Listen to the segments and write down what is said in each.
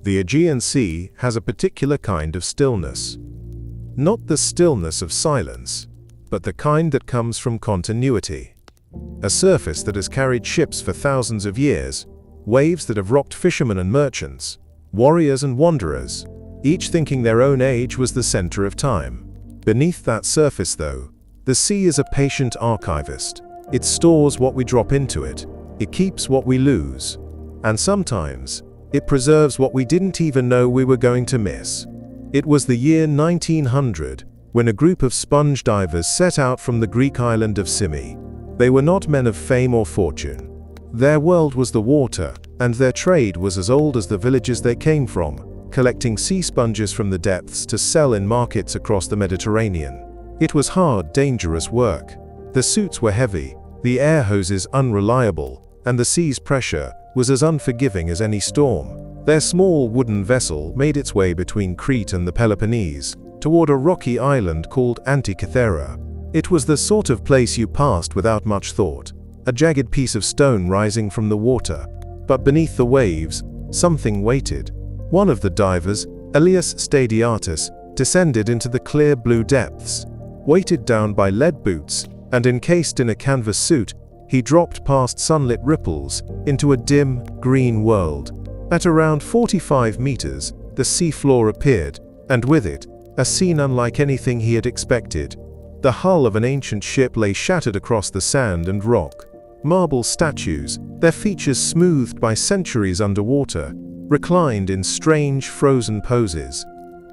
The Aegean Sea has a particular kind of stillness. Not the stillness of silence, but the kind that comes from continuity. A surface that has carried ships for thousands of years, waves that have rocked fishermen and merchants, warriors and wanderers, each thinking their own age was the center of time. Beneath that surface, though, the sea is a patient archivist. It stores what we drop into it, it keeps what we lose, and sometimes, it preserves what we didn't even know we were going to miss. It was the year 1900, when a group of sponge divers set out from the Greek island of Symi. They were not men of fame or fortune. Their world was the water, and their trade was as old as the villages they came from, collecting sea sponges from the depths to sell in markets across the Mediterranean. It was hard, dangerous work. The suits were heavy, the air hoses unreliable, and the sea's pressure was as unforgiving as any storm. Their small wooden vessel made its way between Crete and the Peloponnese, toward a rocky island called Antikythera. It was the sort of place you passed without much thought, a jagged piece of stone rising from the water. But beneath the waves, something waited. One of the divers, Elias Stadiatus, descended into the clear blue depths. Weighted down by lead boots, and encased in a canvas suit, he dropped past sunlit ripples into a dim, green world. At around 45 meters, the seafloor appeared, and with it, a scene unlike anything he had expected. The hull of an ancient ship lay shattered across the sand and rock. Marble statues, their features smoothed by centuries underwater, reclined in strange, frozen poses.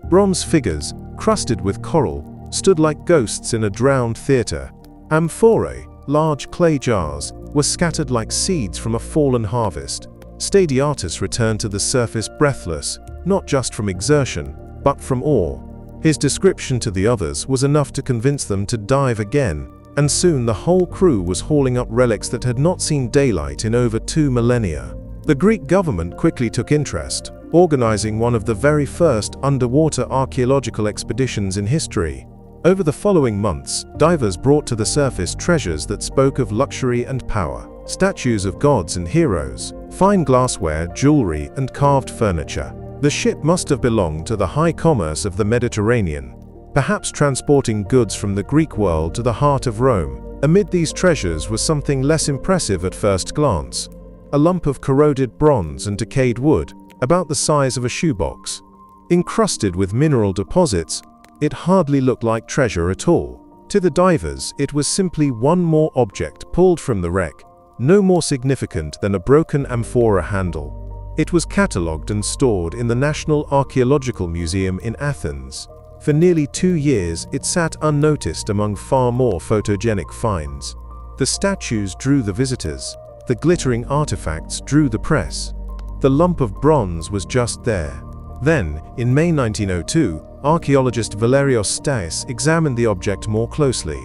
Bronze figures, crusted with coral, stood like ghosts in a drowned theater. Amphorae, large clay jars, were scattered like seeds from a fallen harvest. Stadiatus returned to the surface breathless, not just from exertion, but from awe. His description to the others was enough to convince them to dive again, and soon the whole crew was hauling up relics that had not seen daylight in over 2 millennia. The Greek government quickly took interest, organizing one of the very first underwater archaeological expeditions in history. Over the following months, divers brought to the surface treasures that spoke of luxury and power. Statues of gods and heroes, fine glassware, jewelry, and carved furniture. The ship must have belonged to the high commerce of the Mediterranean, perhaps transporting goods from the Greek world to the heart of Rome. Amid these treasures was something less impressive at first glance. A lump of corroded bronze and decayed wood, about the size of a shoebox. Encrusted with mineral deposits, it hardly looked like treasure at all. To the divers, it was simply one more object pulled from the wreck, no more significant than a broken amphora handle. It was catalogued and stored in the National Archaeological Museum in Athens. For nearly 2 years, it sat unnoticed among far more photogenic finds. The statues drew the visitors. The glittering artifacts drew the press. The lump of bronze was just there. Then, in May 1902, archaeologist Valerios Stais examined the object more closely.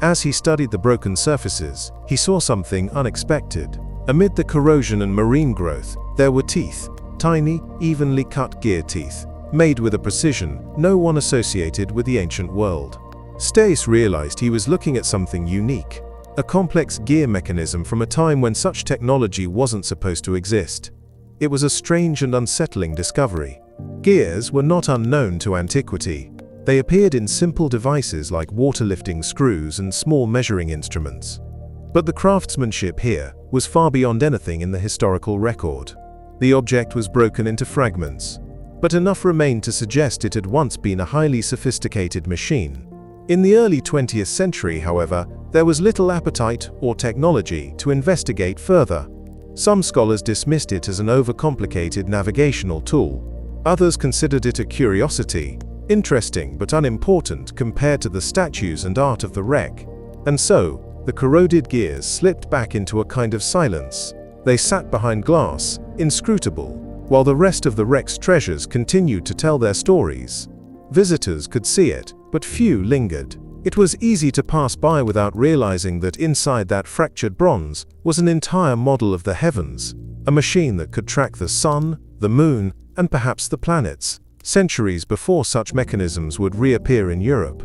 As he studied the broken surfaces, he saw something unexpected. Amid the corrosion and marine growth, there were teeth, tiny, evenly cut gear teeth, made with a precision no one associated with the ancient world. Stais realized he was looking at something unique, a complex gear mechanism from a time when such technology wasn't supposed to exist. It was a strange and unsettling discovery. Gears were not unknown to antiquity. They appeared in simple devices like water-lifting screws and small measuring instruments. But the craftsmanship here was far beyond anything in the historical record. The object was broken into fragments, but enough remained to suggest it had once been a highly sophisticated machine. In the early 20th century, however, there was little appetite or technology to investigate further. Some scholars dismissed it as an overcomplicated navigational tool. Others considered it a curiosity, interesting but unimportant compared to the statues and art of the wreck. And so, the corroded gears slipped back into a kind of silence. They sat behind glass, inscrutable, while the rest of the wreck's treasures continued to tell their stories. Visitors could see it, but few lingered. It was easy to pass by without realizing that inside that fractured bronze was an entire model of the heavens, a machine that could track the sun, the moon, and perhaps the planets, centuries before such mechanisms would reappear in Europe.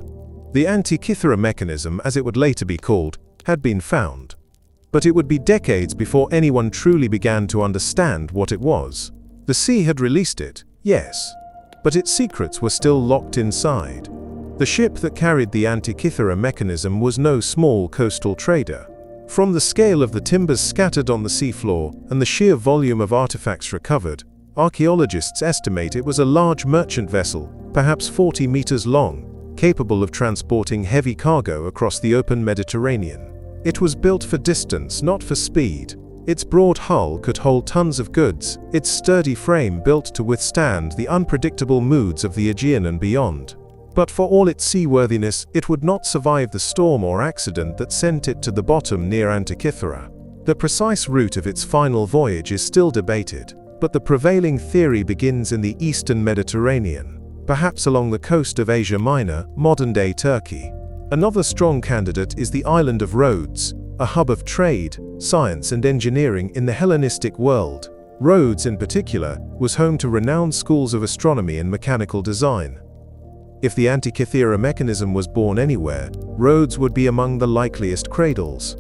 The Antikythera Mechanism, as it would later be called, had been found. But it would be decades before anyone truly began to understand what it was. The sea had released it, yes, but its secrets were still locked inside. The ship that carried the Antikythera Mechanism was no small coastal trader. From the scale of the timbers scattered on the seafloor and the sheer volume of artifacts recovered, archaeologists estimate it was a large merchant vessel, perhaps 40 meters long, capable of transporting heavy cargo across the open Mediterranean. It was built for distance, not for speed. Its broad hull could hold tons of goods, its sturdy frame built to withstand the unpredictable moods of the Aegean and beyond. But for all its seaworthiness, it would not survive the storm or accident that sent it to the bottom near Antikythera. The precise route of its final voyage is still debated, but the prevailing theory begins in the eastern Mediterranean, perhaps along the coast of Asia Minor, modern-day Turkey. Another strong candidate is the island of Rhodes, a hub of trade, science and engineering in the Hellenistic world. Rhodes, in particular, was home to renowned schools of astronomy and mechanical design. If the Antikythera Mechanism was born anywhere, Rhodes would be among the likeliest cradles.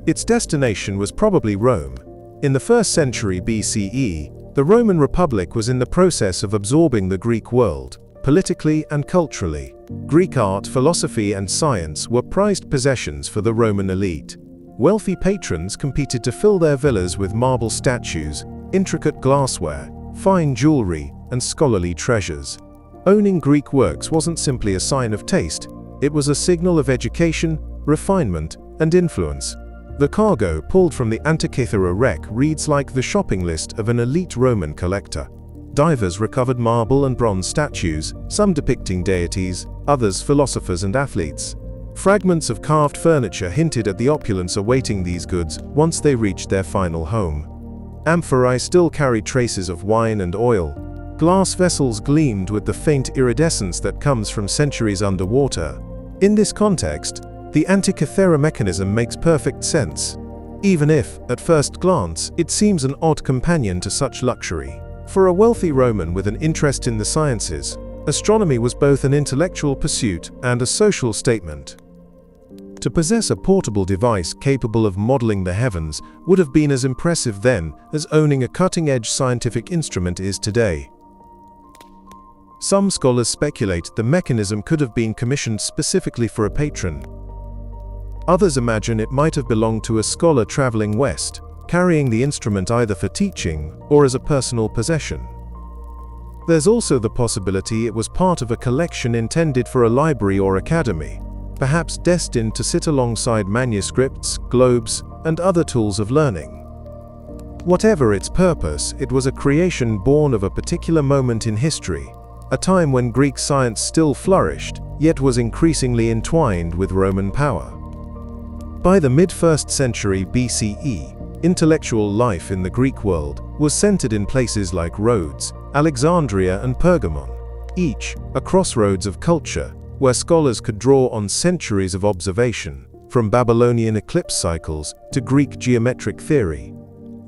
Its destination was probably Rome. In the 1st century BCE, the Roman Republic was in the process of absorbing the Greek world, politically and culturally. Greek art, philosophy and science were prized possessions for the Roman elite. Wealthy patrons competed to fill their villas with marble statues, intricate glassware, fine jewelry, and scholarly treasures. Owning Greek works wasn't simply a sign of taste, it was a signal of education, refinement, and influence. The cargo pulled from the Antikythera wreck reads like the shopping list of an elite Roman collector. Divers recovered marble and bronze statues, some depicting deities, others philosophers and athletes. Fragments of carved furniture hinted at the opulence awaiting these goods once they reached their final home. Amphorae still carried traces of wine and oil. Glass vessels gleamed with the faint iridescence that comes from centuries underwater. In this context, the Antikythera Mechanism makes perfect sense, even if, at first glance, it seems an odd companion to such luxury. For a wealthy Roman with an interest in the sciences, astronomy was both an intellectual pursuit and a social statement. To possess a portable device capable of modeling the heavens would have been as impressive then as owning a cutting-edge scientific instrument is today. Some scholars speculate the mechanism could have been commissioned specifically for a patron. Others imagine it might have belonged to a scholar traveling west, carrying the instrument either for teaching or as a personal possession. There's also the possibility it was part of a collection intended for a library or academy, perhaps destined to sit alongside manuscripts, globes, and other tools of learning. Whatever its purpose, it was a creation born of a particular moment in history, a time when Greek science still flourished, yet was increasingly entwined with Roman power. By the mid-1st century BCE, intellectual life in the Greek world was centered in places like Rhodes, Alexandria and Pergamon, each a crossroads of culture where scholars could draw on centuries of observation, from Babylonian eclipse cycles to Greek geometric theory.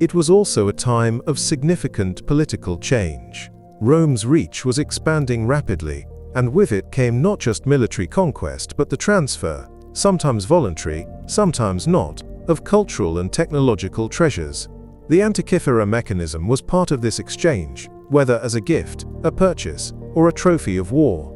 It was also a time of significant political change. Rome's reach was expanding rapidly, and with it came not just military conquest but the transfer, sometimes voluntary, sometimes not, of cultural and technological treasures. The Antikythera Mechanism was part of this exchange, whether as a gift, a purchase, or a trophy of war.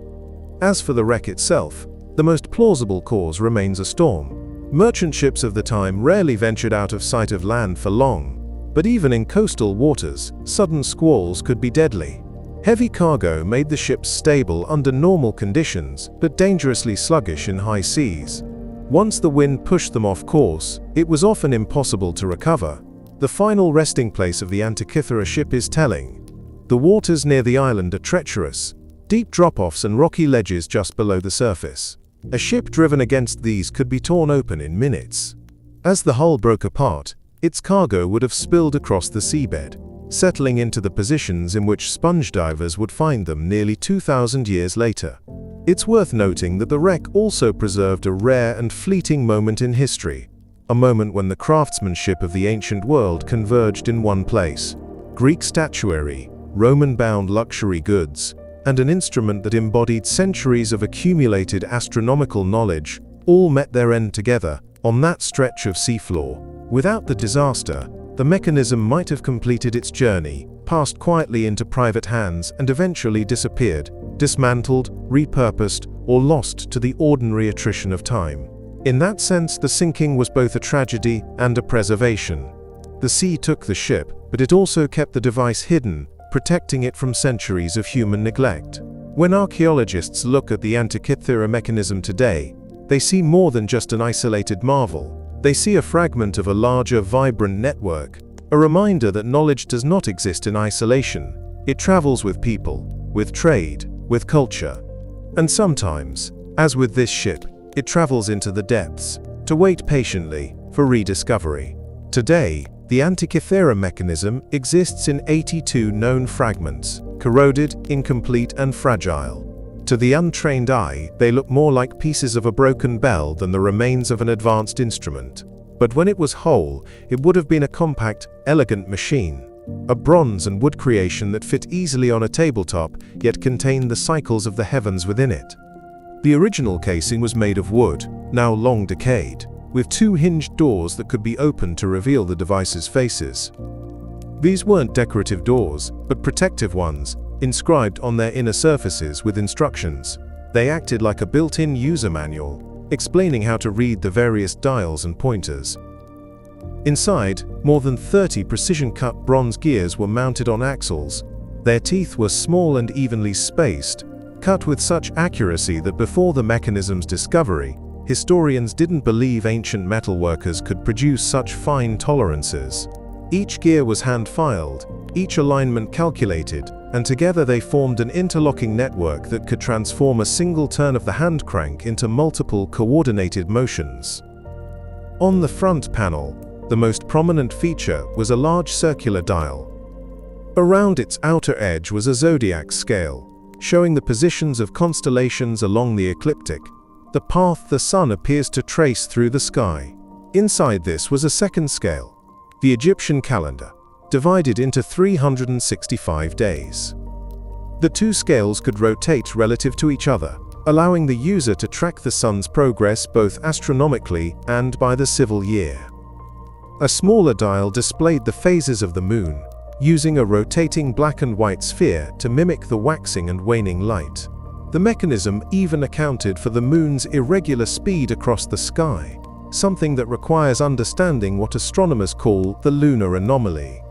As for the wreck itself, the most plausible cause remains a storm. Merchant ships of the time rarely ventured out of sight of land for long, but even in coastal waters, sudden squalls could be deadly. Heavy cargo made the ships stable under normal conditions, but dangerously sluggish in high seas. Once the wind pushed them off course, it was often impossible to recover. The final resting place of the Antikythera ship is telling. The waters near the island are treacherous, deep drop-offs and rocky ledges just below the surface. A ship driven against these could be torn open in minutes. As the hull broke apart, its cargo would have spilled across the seabed, settling into the positions in which sponge divers would find them nearly 2,000 years later. It's worth noting that the wreck also preserved a rare and fleeting moment in history, a moment when the craftsmanship of the ancient world converged in one place. Greek statuary, Roman-bound luxury goods, and an instrument that embodied centuries of accumulated astronomical knowledge all met their end together on that stretch of seafloor. Without the disaster, the mechanism might have completed its journey, passed quietly into private hands and eventually disappeared, dismantled, repurposed, or lost to the ordinary attrition of time. In that sense, the sinking was both a tragedy and a preservation. The sea took the ship, but it also kept the device hidden, protecting it from centuries of human neglect. When archaeologists look at the Antikythera Mechanism today, they see more than just an isolated marvel. They see a fragment of a larger, vibrant network, a reminder that knowledge does not exist in isolation. It travels with people, with trade, with culture. And sometimes, as with this ship, it travels into the depths, to wait patiently for rediscovery. Today, the Antikythera Mechanism exists in 82 known fragments, corroded, incomplete, and fragile. To the untrained eye, they look more like pieces of a broken bell than the remains of an advanced instrument. But when it was whole, it would have been a compact, elegant machine. A bronze and wood creation that fit easily on a tabletop, yet contained the cycles of the heavens within it. The original casing was made of wood, now long decayed, with 2 hinged doors that could be opened to reveal the device's faces. These weren't decorative doors, but protective ones, inscribed on their inner surfaces with instructions. They acted like a built-in user manual, explaining how to read the various dials and pointers. Inside, more than 30 precision-cut bronze gears were mounted on axles. Their teeth were small and evenly spaced, cut with such accuracy that before the mechanism's discovery, historians didn't believe ancient metalworkers could produce such fine tolerances. Each gear was hand-filed, each alignment calculated, and together they formed an interlocking network that could transform a single turn of the hand crank into multiple coordinated motions. On the front panel, the most prominent feature was a large circular dial. Around its outer edge was a zodiac scale, showing the positions of constellations along the ecliptic, the path the sun appears to trace through the sky. Inside this was a second scale, the Egyptian calendar, divided into 365 days. The 2 scales could rotate relative to each other, allowing the user to track the sun's progress both astronomically and by the civil year. A smaller dial displayed the phases of the moon, using a rotating black and white sphere to mimic the waxing and waning light. The mechanism even accounted for the moon's irregular speed across the sky, something that requires understanding what astronomers call the lunar anomaly.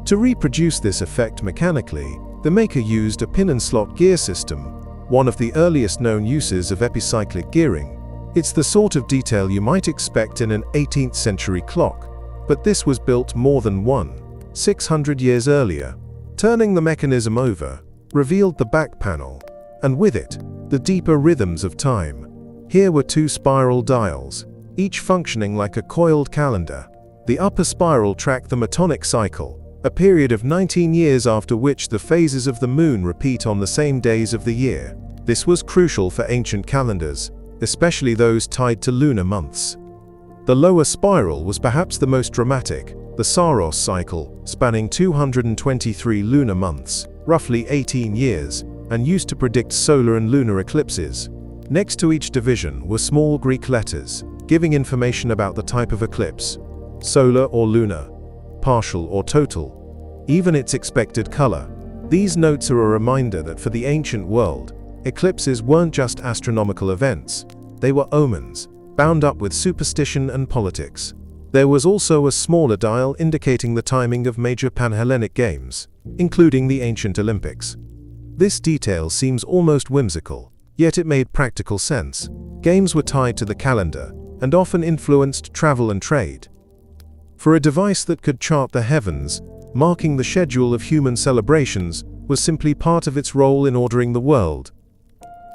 To reproduce this effect mechanically, the maker used a pin-and-slot gear system, one of the earliest known uses of epicyclic gearing. It's the sort of detail you might expect in an 18th century clock, but this was built more than 600 years earlier. Turning the mechanism over revealed the back panel, and with it, the deeper rhythms of time. Here were 2 spiral dials, each functioning like a coiled calendar. The upper spiral tracked the metonic cycle, a period of 19 years after which the phases of the moon repeat on the same days of the year. This was crucial for ancient calendars, especially those tied to lunar months. The lower spiral was perhaps the most dramatic, the Saros cycle, spanning 223 lunar months, roughly 18 years, and used to predict solar and lunar eclipses. Next to each division were small Greek letters, giving information about the type of eclipse, solar or lunar, partial or total, even its expected color. These notes are a reminder that for the ancient world, eclipses weren't just astronomical events, they were omens, bound up with superstition and politics. There was also a smaller dial indicating the timing of major Pan-Hellenic games, including the ancient Olympics. This detail seems almost whimsical, yet it made practical sense. Games were tied to the calendar, and often influenced travel and trade. For a device that could chart the heavens, marking the schedule of human celebrations was simply part of its role in ordering the world.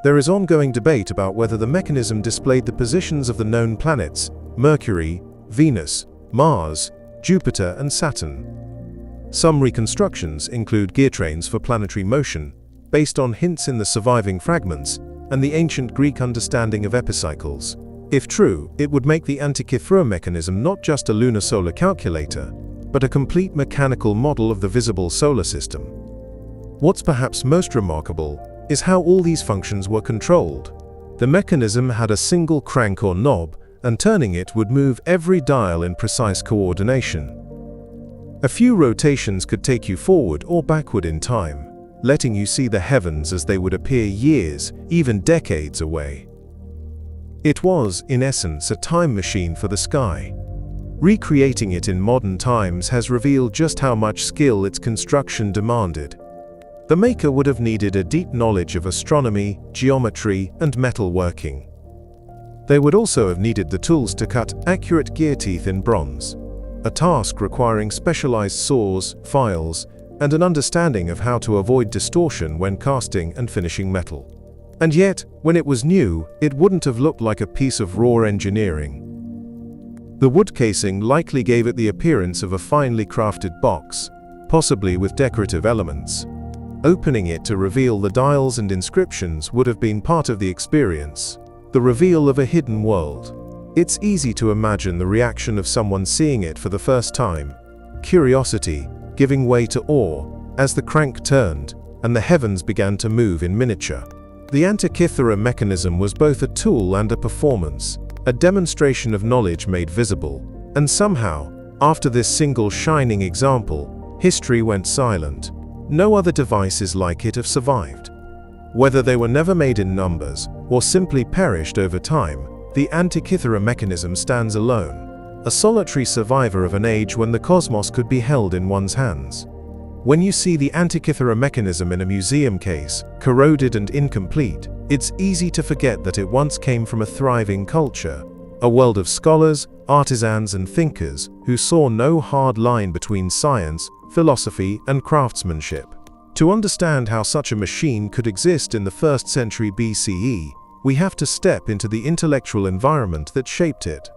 There is ongoing debate about whether the mechanism displayed the positions of the known planets, Mercury, Venus, Mars, Jupiter, and Saturn. Some reconstructions include gear trains for planetary motion, based on hints in the surviving fragments and the ancient Greek understanding of epicycles. If true, it would make the Antikythera mechanism not just a lunar solar calculator, but a complete mechanical model of the visible solar system. What's perhaps most remarkable is how all these functions were controlled. The mechanism had a single crank or knob, and turning it would move every dial in precise coordination. A few rotations could take you forward or backward in time, letting you see the heavens as they would appear years, even decades away. It was, in essence, a time machine for the sky. Recreating it in modern times has revealed just how much skill its construction demanded. The maker would have needed a deep knowledge of astronomy, geometry, and metalworking. They would also have needed the tools to cut accurate gear teeth in bronze, a task requiring specialized saws, files, and an understanding of how to avoid distortion when casting and finishing metal. And yet, when it was new, it wouldn't have looked like a piece of raw engineering. The wood casing likely gave it the appearance of a finely crafted box, possibly with decorative elements. Opening it to reveal the dials and inscriptions would have been part of the experience, the reveal of a hidden world. It's easy to imagine the reaction of someone seeing it for the first time, curiosity giving way to awe as the crank turned and the heavens began to move in miniature. The Antikythera Mechanism was both a tool and a performance, a demonstration of knowledge made visible, and somehow, after this single shining example, history went silent. No other devices like it have survived. Whether they were never made in numbers or simply perished over time, the Antikythera Mechanism stands alone, a solitary survivor of an age when the cosmos could be held in one's hands. When you see the Antikythera Mechanism in a museum case, corroded and incomplete, it's easy to forget that it once came from a thriving culture, a world of scholars, artisans, and thinkers who saw no hard line between science, philosophy, and craftsmanship. To understand how such a machine could exist in the 1st century BCE, we have to step into the intellectual environment that shaped it.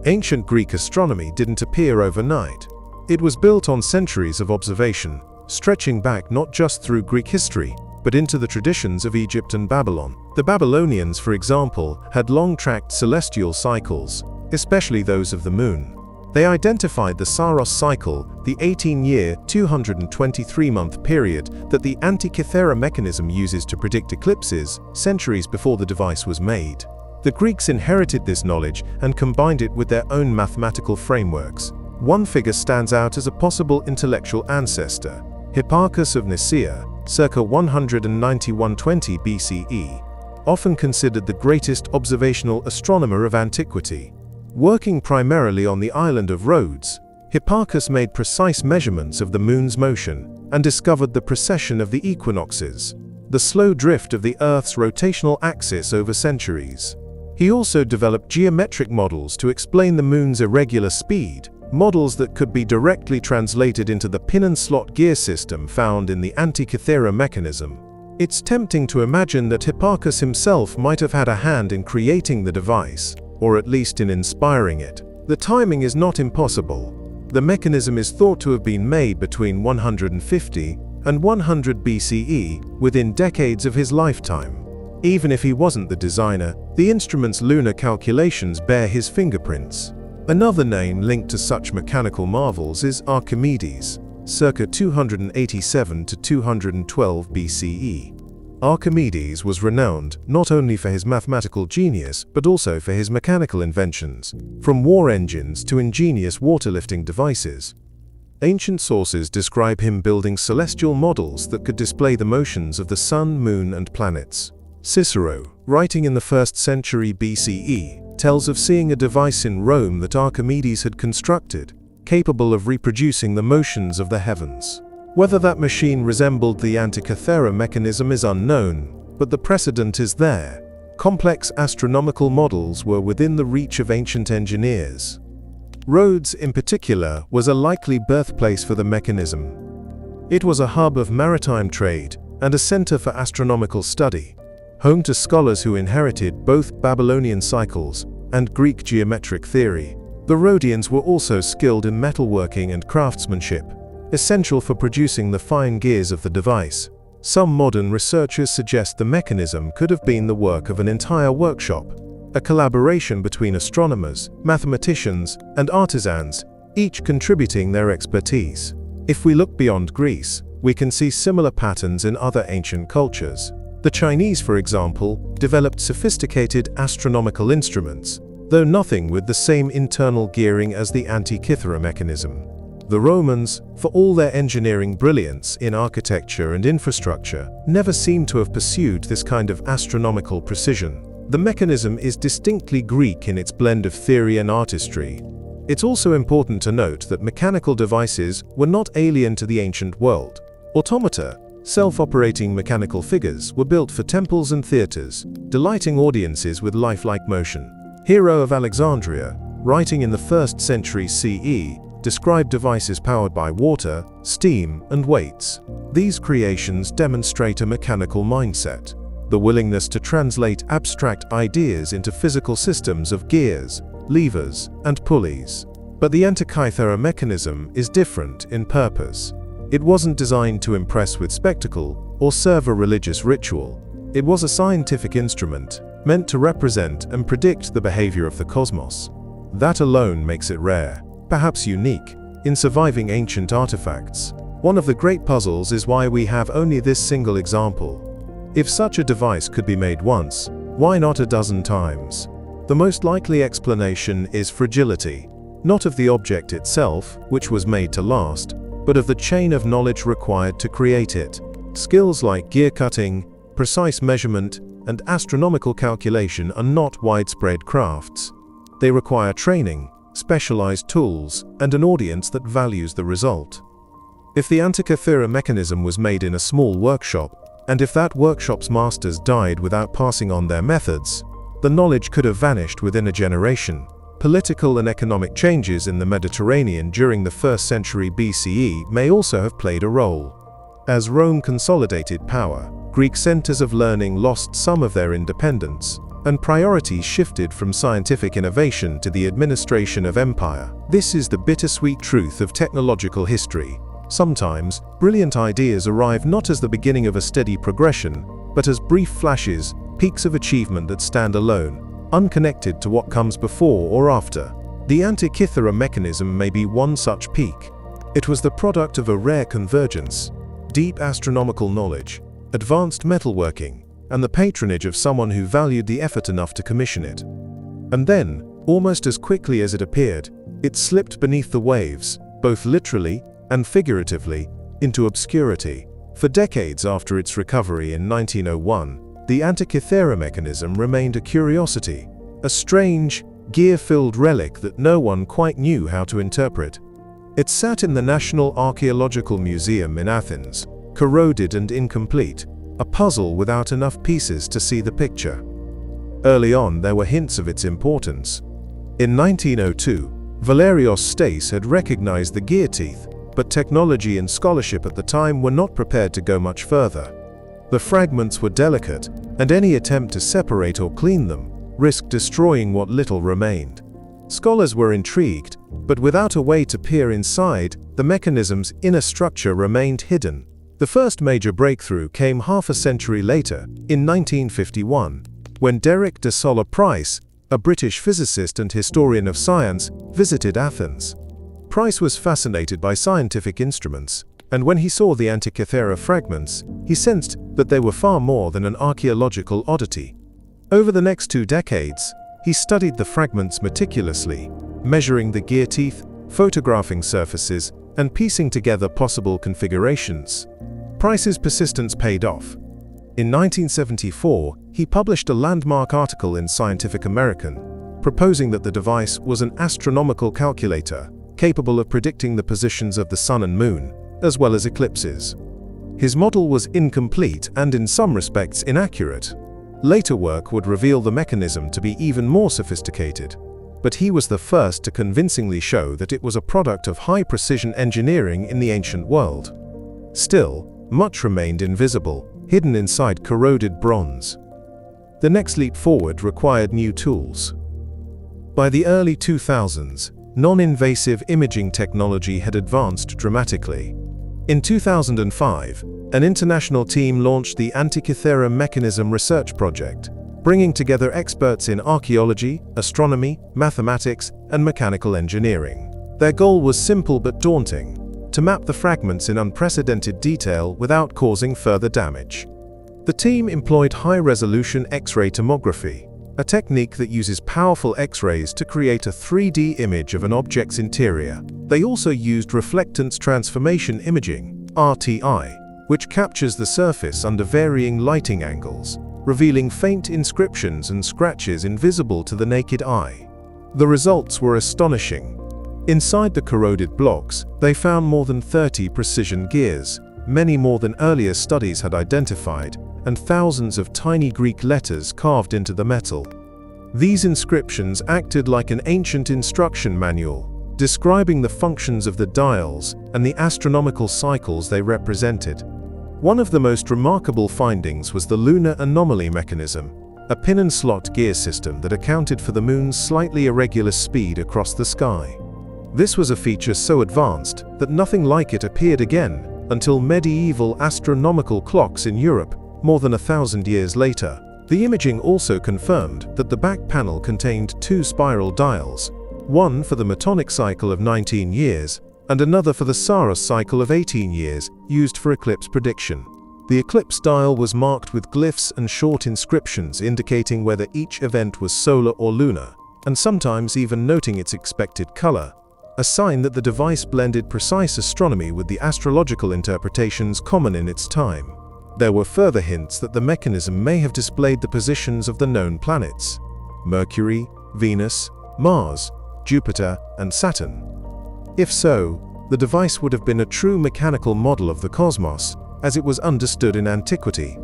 Ancient Greek astronomy didn't appear overnight. It was built on centuries of observation, stretching back not just through Greek history, but into the traditions of Egypt and Babylon. The Babylonians, for example, had long-tracked celestial cycles, especially those of the moon. They identified the Saros cycle, the 18-year, 223-month period that the Antikythera Mechanism uses to predict eclipses, centuries before the device was made. The Greeks inherited this knowledge and combined it with their own mathematical frameworks. One figure stands out as a possible intellectual ancestor: Hipparchus of Nicaea, circa 190–120 BCE, often considered the greatest observational astronomer of antiquity. Working primarily on the island of Rhodes, Hipparchus made precise measurements of the moon's motion and discovered the precession of the equinoxes, the slow drift of the Earth's rotational axis over centuries. He also developed geometric models to explain the moon's irregular speed, models that could be directly translated into the pin and slot gear system found in the Antikythera Mechanism. It's tempting to imagine that Hipparchus himself might have had a hand in creating the device, or at least in inspiring it. The timing is not impossible. The mechanism is thought to have been made between 150 and 100 BCE, within decades of his lifetime. Even if he wasn't the designer, the instrument's lunar calculations bear his fingerprints. Another name linked to such mechanical marvels is Archimedes, circa 287 to 212 BCE. Archimedes was renowned not only for his mathematical genius but also for his mechanical inventions, from war engines to ingenious water-lifting devices. Ancient sources describe him building celestial models that could display the motions of the sun, moon, and planets. Cicero, writing in the 1st century BCE, tells of seeing a device in Rome that Archimedes had constructed, capable of reproducing the motions of the heavens. Whether that machine resembled the Antikythera Mechanism is unknown, but the precedent is there. Complex astronomical models were within the reach of ancient engineers. Rhodes, in particular, was a likely birthplace for the mechanism. It was a hub of maritime trade and a center for astronomical study, home to scholars who inherited both Babylonian cycles and Greek geometric theory. The Rhodians were also skilled in metalworking and craftsmanship, essential for producing the fine gears of the device. Some modern researchers suggest the mechanism could have been the work of an entire workshop, a collaboration between astronomers, mathematicians, and artisans, each contributing their expertise. If we look beyond Greece, we can see similar patterns in other ancient cultures. The Chinese, for example, developed sophisticated astronomical instruments, though nothing with the same internal gearing as the Antikythera Mechanism. The Romans, for all their engineering brilliance in architecture and infrastructure, never seem to have pursued this kind of astronomical precision. The mechanism is distinctly Greek in its blend of theory and artistry. It's also important to note that mechanical devices were not alien to the ancient world. Automata, self-operating mechanical figures, were built for temples and theaters, delighting audiences with lifelike motion. Hero of Alexandria, writing in the 1st century CE, described devices powered by water, steam, and weights. These creations demonstrate a mechanical mindset, the willingness to translate abstract ideas into physical systems of gears, levers, and pulleys. But the Antikythera Mechanism is different in purpose. It wasn't designed to impress with spectacle or serve a religious ritual. It was a scientific instrument, meant to represent and predict the behavior of the cosmos. That alone makes it rare, perhaps unique, in surviving ancient artifacts. One of the great puzzles is why we have only this single example. If such a device could be made once, why not a dozen times? The most likely explanation is fragility, not of the object itself, which was made to last, but of the chain of knowledge required to create it. Skills like gear cutting, precise measurement, and astronomical calculation are not widespread crafts. They require training, specialized tools, and an audience that values the result. If the Antikythera Mechanism was made in a small workshop, and if that workshop's masters died without passing on their methods, the knowledge could have vanished within a generation. Political and economic changes in the Mediterranean during the 1st century BCE may also have played a role. As Rome consolidated power, Greek centers of learning lost some of their independence, and priorities shifted from scientific innovation to the administration of empire. This is the bittersweet truth of technological history. Sometimes, brilliant ideas arrive not as the beginning of a steady progression, but as brief flashes, peaks of achievement that stand alone, unconnected to what comes before or after. The Antikythera Mechanism may be one such peak. It was the product of a rare convergence: deep astronomical knowledge, advanced metalworking, and the patronage of someone who valued the effort enough to commission it. And then, almost as quickly as it appeared, it slipped beneath the waves, both literally and figuratively, into obscurity. For decades after its recovery in 1901, the Antikythera Mechanism remained a curiosity, a strange, gear-filled relic that no one quite knew how to interpret. It sat in the National Archaeological Museum in Athens, corroded and incomplete, a puzzle without enough pieces to see the picture. Early on, there were hints of its importance. In 1902, Valerios Stais had recognized the gear teeth, but technology and scholarship at the time were not prepared to go much further. The fragments were delicate, and any attempt to separate or clean them risked destroying what little remained. Scholars were intrigued, but without a way to peer inside, the mechanism's inner structure remained hidden. The first major breakthrough came half a century later, in 1951, when Derek de Solla Price, a British physicist and historian of science, visited Athens. Price was fascinated by scientific instruments, and when he saw the Antikythera fragments, he sensed that they were far more than an archaeological oddity. Over the next 2 decades, he studied the fragments meticulously, measuring the gear teeth, photographing surfaces, and piecing together possible configurations. Price's persistence paid off. In 1974, he published a landmark article in Scientific American, proposing that the device was an astronomical calculator capable of predicting the positions of the sun and moon, as well as eclipses. His model was incomplete and in some respects inaccurate. Later work would reveal the mechanism to be even more sophisticated, but he was the first to convincingly show that it was a product of high-precision engineering in the ancient world. Still, much remained invisible, hidden inside corroded bronze. The next leap forward required new tools. By the early 2000s, non-invasive imaging technology had advanced dramatically. In 2005, an international team launched the Antikythera Mechanism Research Project, bringing together experts in archaeology, astronomy, mathematics, and mechanical engineering. Their goal was simple but daunting: to map the fragments in unprecedented detail without causing further damage. The team employed high-resolution X-ray tomography, a technique that uses powerful X-rays to create a 3D image of an object's interior. They also used reflectance transformation imaging, RTI, which captures the surface under varying lighting angles, revealing faint inscriptions and scratches invisible to the naked eye. The results were astonishing. Inside the corroded blocks, they found more than 30 precision gears, many more than earlier studies had identified, and thousands of tiny Greek letters carved into the metal. These inscriptions acted like an ancient instruction manual, describing the functions of the dials and the astronomical cycles they represented. One of the most remarkable findings was the lunar anomaly mechanism, a pin-and-slot gear system that accounted for the moon's slightly irregular speed across the sky. This was a feature so advanced that nothing like it appeared again until medieval astronomical clocks in Europe, more than 1,000 years later. The imaging also confirmed that the back panel contained two spiral dials, one for the Metonic cycle of 19 years and another for the Saros cycle of 18 years, used for eclipse prediction. The eclipse dial was marked with glyphs and short inscriptions indicating whether each event was solar or lunar, and sometimes even noting its expected color, a sign that the device blended precise astronomy with the astrological interpretations common in its time. There were further hints that the mechanism may have displayed the positions of the known planets: Mercury, Venus, Mars, Jupiter, and Saturn. If so, the device would have been a true mechanical model of the cosmos, as it was understood in antiquity.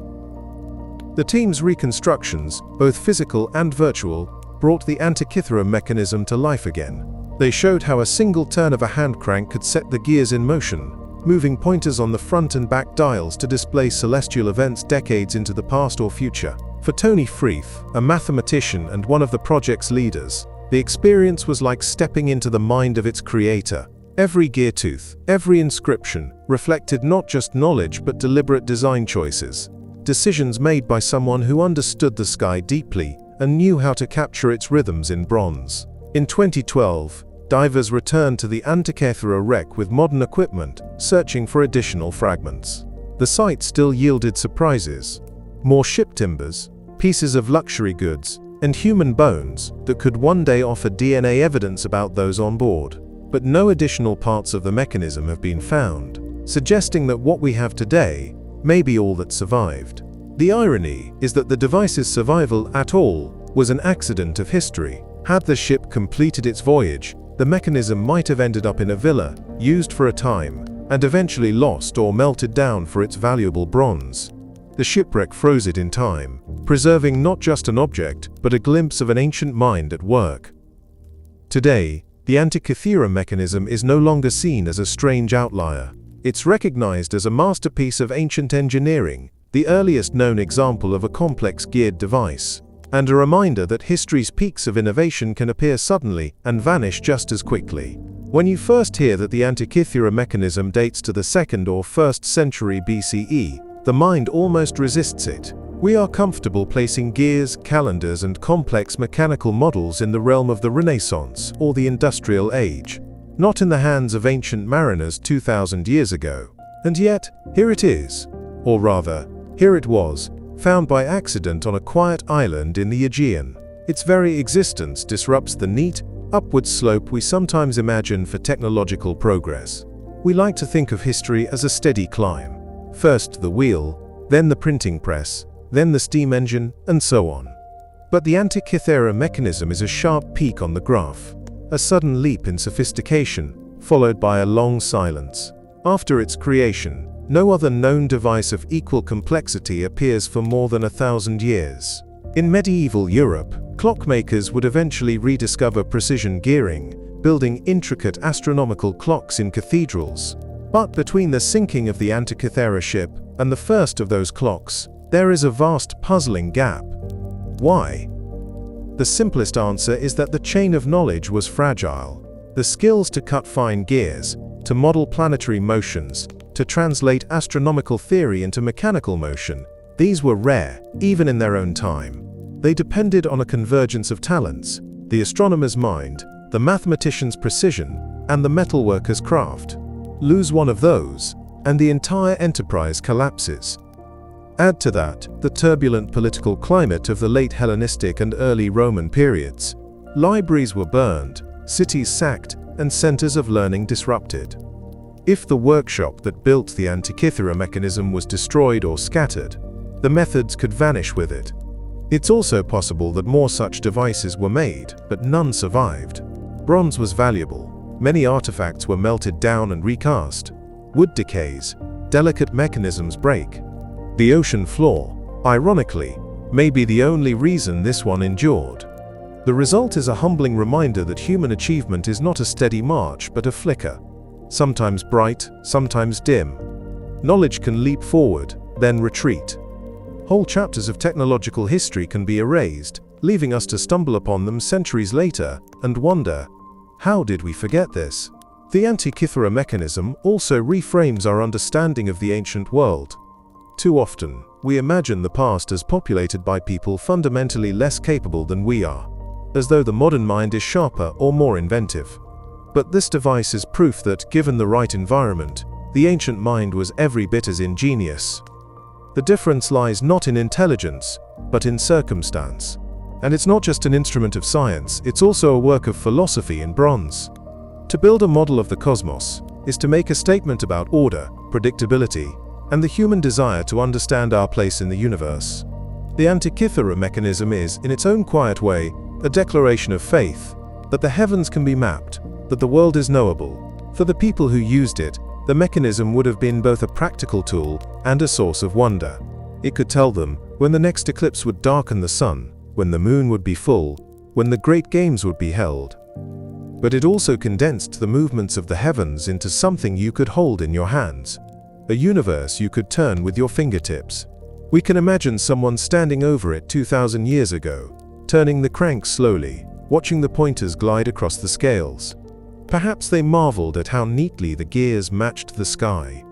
The team's reconstructions, both physical and virtual, brought the Antikythera mechanism to life again. They showed how a single turn of a hand crank could set the gears in motion, moving pointers on the front and back dials to display celestial events decades into the past or future. For Tony Freeth, a mathematician and one of the project's leaders, the experience was like stepping into the mind of its creator. Every gear tooth, every inscription, reflected not just knowledge but deliberate design choices. Decisions made by someone who understood the sky deeply and knew how to capture its rhythms in bronze. In 2012, divers returned to the Antikythera wreck with modern equipment, searching for additional fragments. The site still yielded surprises: more ship timbers, pieces of luxury goods, and human bones that could one day offer DNA evidence about those on board. But no additional parts of the mechanism have been found, suggesting that what we have today may be all that survived. The irony is that the device's survival at all was an accident of history. Had the ship completed its voyage, the mechanism might have ended up in a villa, used for a time, and eventually lost or melted down for its valuable bronze. The shipwreck froze it in time, preserving not just an object, but a glimpse of an ancient mind at work. Today, the Antikythera mechanism is no longer seen as a strange outlier. It's recognized as a masterpiece of ancient engineering, the earliest known example of a complex geared device, and a reminder that history's peaks of innovation can appear suddenly and vanish just as quickly. When you first hear that the Antikythera mechanism dates to the 2nd or 1st century BCE, the mind almost resists it. We are comfortable placing gears, calendars, and complex mechanical models in the realm of the Renaissance or the Industrial Age, not in the hands of ancient mariners 2,000 years ago. And yet, here it is, or rather, here it was, found by accident on a quiet island in the Aegean. Its very existence disrupts the neat, upward slope we sometimes imagine for technological progress. We like to think of history as a steady climb. First the wheel, then the printing press, then the steam engine, and so on. But the Antikythera mechanism is a sharp peak on the graph, a sudden leap in sophistication, followed by a long silence. After its creation, no other known device of equal complexity appears for more than 1,000 years. In medieval Europe, clockmakers would eventually rediscover precision gearing, building intricate astronomical clocks in cathedrals. But between the sinking of the Antikythera ship and the first of those clocks, there is a vast puzzling gap. Why? The simplest answer is that the chain of knowledge was fragile. The skills to cut fine gears, to model planetary motions, to translate astronomical theory into mechanical motion, these were rare, even in their own time. They depended on a convergence of talents: the astronomer's mind, the mathematician's precision, and the metalworker's craft. Lose one of those, and the entire enterprise collapses. Add to that the turbulent political climate of the late Hellenistic and early Roman periods. Libraries were burned, cities sacked, and centers of learning disrupted. If the workshop that built the Antikythera mechanism was destroyed or scattered, the methods could vanish with it. It's also possible that more such devices were made, but none survived. Bronze was valuable. Many artifacts were melted down and recast. Wood decays. Delicate mechanisms break. The ocean floor, ironically, may be the only reason this one endured. The result is a humbling reminder that human achievement is not a steady march but a flicker. Sometimes bright, sometimes dim. Knowledge can leap forward, then retreat. Whole chapters of technological history can be erased, leaving us to stumble upon them centuries later and wonder, how did we forget this? The Antikythera mechanism also reframes our understanding of the ancient world. Too often, we imagine the past as populated by people fundamentally less capable than we are, as though the modern mind is sharper or more inventive. But this device is proof that, given the right environment, the ancient mind was every bit as ingenious. The difference lies not in intelligence, but in circumstance. And it's not just an instrument of science, it's also a work of philosophy in bronze. To build a model of the cosmos is to make a statement about order, predictability, and the human desire to understand our place in the universe. The Antikythera mechanism is, in its own quiet way, a declaration of faith, that the heavens can be mapped, that the world is knowable. For the people who used it, the mechanism would have been both a practical tool and a source of wonder. It could tell them when the next eclipse would darken the sun, when the moon would be full, when the great games would be held. But it also condensed the movements of the heavens into something you could hold in your hands, a universe you could turn with your fingertips. We can imagine someone standing over it 2,000 years ago, turning the crank slowly, watching the pointers glide across the scales. Perhaps they marveled at how neatly the gears matched the sky.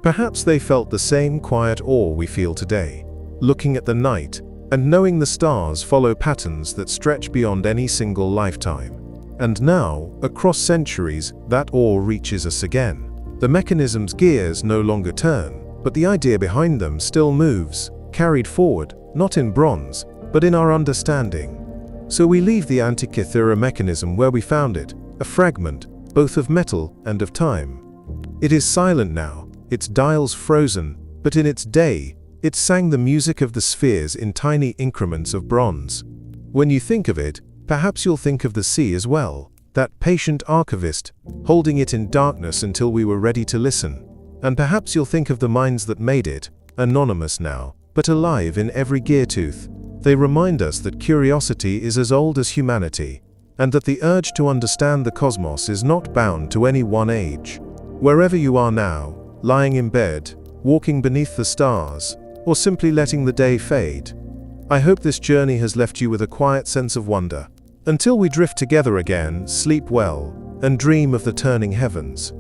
Perhaps they felt the same quiet awe we feel today, looking at the night and knowing the stars follow patterns that stretch beyond any single lifetime. And now, across centuries, that awe reaches us again. The mechanism's gears no longer turn, but the idea behind them still moves, carried forward, not in bronze, but in our understanding. So we leave the Antikythera mechanism where we found it, a fragment, both of metal and of time. It is silent now, its dials frozen, but in its day, it sang the music of the spheres in tiny increments of bronze. When you think of it, perhaps you'll think of the sea as well, that patient archivist, holding it in darkness until we were ready to listen. And perhaps you'll think of the minds that made it, anonymous now, but alive in every gear tooth. They remind us that curiosity is as old as humanity, and that the urge to understand the cosmos is not bound to any one age. Wherever you are now, lying in bed, walking beneath the stars, or simply letting the day fade, I hope this journey has left you with a quiet sense of wonder. Until we drift together again, sleep well, and dream of the turning heavens.